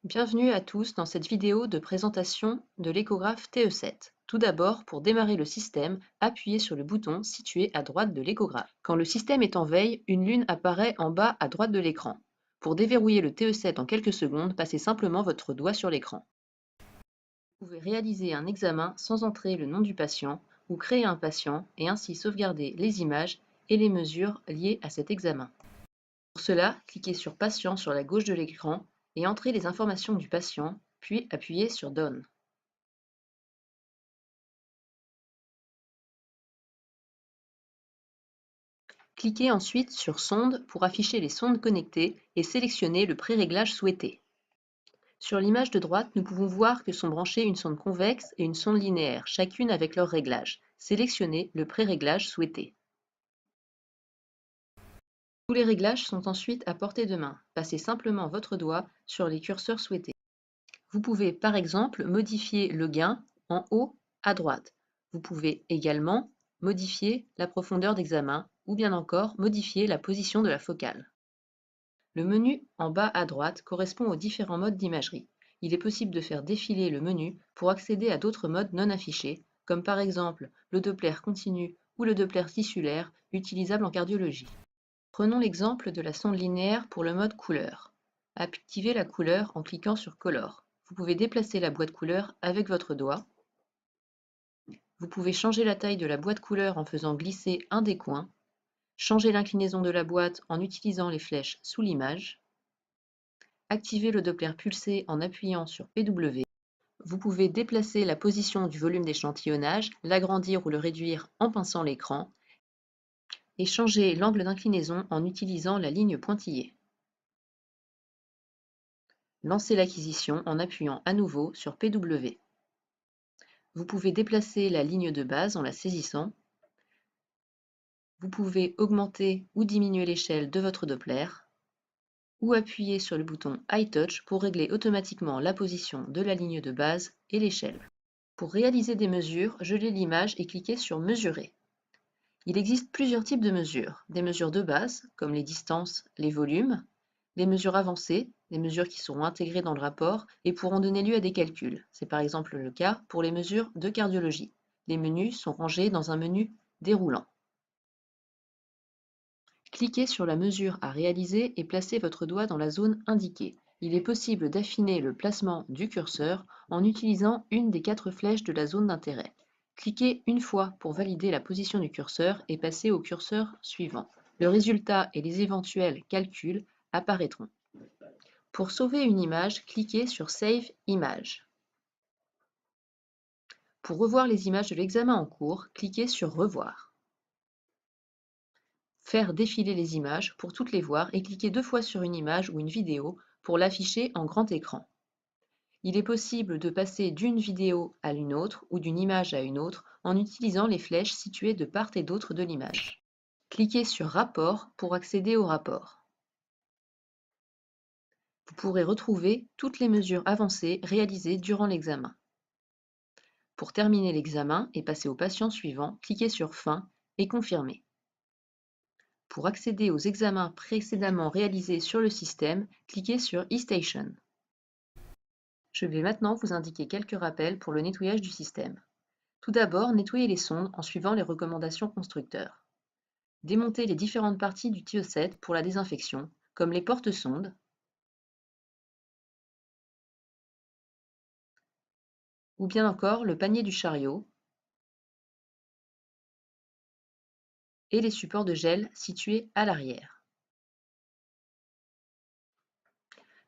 Bienvenue à tous dans cette vidéo de présentation de l'échographe TE7. Tout d'abord, pour démarrer le système, appuyez sur le bouton situé à droite de l'échographe. Quand le système est en veille, une lune apparaît en bas à droite de l'écran. Pour déverrouiller le TE7 en quelques secondes, passez simplement votre doigt sur l'écran. Vous pouvez réaliser un examen sans entrer le nom du patient ou créer un patient et ainsi sauvegarder les images et les mesures liées à cet examen. Pour cela, cliquez sur Patient sur la gauche de l'écran et entrez les informations du patient, puis appuyez sur Done. Cliquez ensuite sur Sonde pour afficher les sondes connectées et sélectionnez le pré-réglage souhaité. Sur l'image de droite, nous pouvons voir que sont branchées une sonde convexe et une sonde linéaire, chacune avec leur réglage. Sélectionnez le pré-réglage souhaité. Tous les réglages sont ensuite à portée de main. Passez simplement votre doigt sur les curseurs souhaités. Vous pouvez par exemple modifier le gain en haut à droite. Vous pouvez également modifier la profondeur d'examen ou bien encore modifier la position de la focale. Le menu en bas à droite correspond aux différents modes d'imagerie. Il est possible de faire défiler le menu pour accéder à d'autres modes non affichés, comme par exemple le Doppler continu ou le Doppler tissulaire utilisable en cardiologie. Prenons l'exemple de la sonde linéaire pour le mode couleur. Activez la couleur en cliquant sur Color. Vous pouvez déplacer la boîte couleur avec votre doigt. Vous pouvez changer la taille de la boîte couleur en faisant glisser un des coins, changer l'inclinaison de la boîte en utilisant les flèches sous l'image, activer le Doppler pulsé en appuyant sur PW. Vous pouvez déplacer la position du volume d'échantillonnage, l'agrandir ou le réduire en pinçant l'écran, et changer l'angle d'inclinaison en utilisant la ligne pointillée. Lancez l'acquisition en appuyant à nouveau sur PW. Vous pouvez déplacer la ligne de base en la saisissant. Vous pouvez augmenter ou diminuer l'échelle de votre Doppler ou appuyer sur le bouton iTouch pour régler automatiquement la position de la ligne de base et l'échelle. Pour réaliser des mesures, gelez l'image et cliquez sur Mesurer. Il existe plusieurs types de mesures. Des mesures de base, comme les distances, les volumes, les mesures avancées, des mesures qui seront intégrées dans le rapport et pourront donner lieu à des calculs. C'est par exemple le cas pour les mesures de cardiologie. Les menus sont rangés dans un menu déroulant. Cliquez sur la mesure à réaliser et placez votre doigt dans la zone indiquée. Il est possible d'affiner le placement du curseur en utilisant une des 4 flèches de la zone d'intérêt. Cliquez une fois pour valider la position du curseur et passez au curseur suivant. Le résultat et les éventuels calculs apparaîtront. Pour sauver une image, cliquez sur Save Image. Pour revoir les images de l'examen en cours, cliquez sur Revoir. Faire défiler les images pour toutes les voir et cliquez 2 fois sur une image ou une vidéo pour l'afficher en grand écran. Il est possible de passer d'une vidéo à une autre ou d'une image à une autre en utilisant les flèches situées de part et d'autre de l'image. Cliquez sur Rapport pour accéder au rapport. Vous pourrez retrouver toutes les mesures avancées réalisées durant l'examen. Pour terminer l'examen et passer au patient suivant, cliquez sur Fin et Confirmer. Pour accéder aux examens précédemment réalisés sur le système, cliquez sur eStation. Je vais maintenant vous indiquer quelques rappels pour le nettoyage du système. Tout d'abord, nettoyez les sondes en suivant les recommandations constructeurs. Démontez les différentes parties du TE7 pour la désinfection, comme les porte-sondes, ou bien encore le panier du chariot et les supports de gel situés à l'arrière.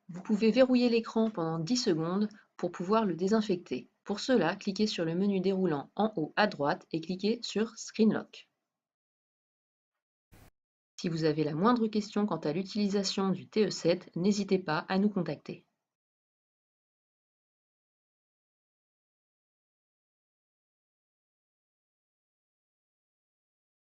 Vous pouvez verrouiller l'écran pendant 10 secondes pour pouvoir le désinfecter. Pour cela, cliquez sur le menu déroulant en haut à droite et cliquez sur Screen Lock. Si vous avez la moindre question quant à l'utilisation du TE7, n'hésitez pas à nous contacter.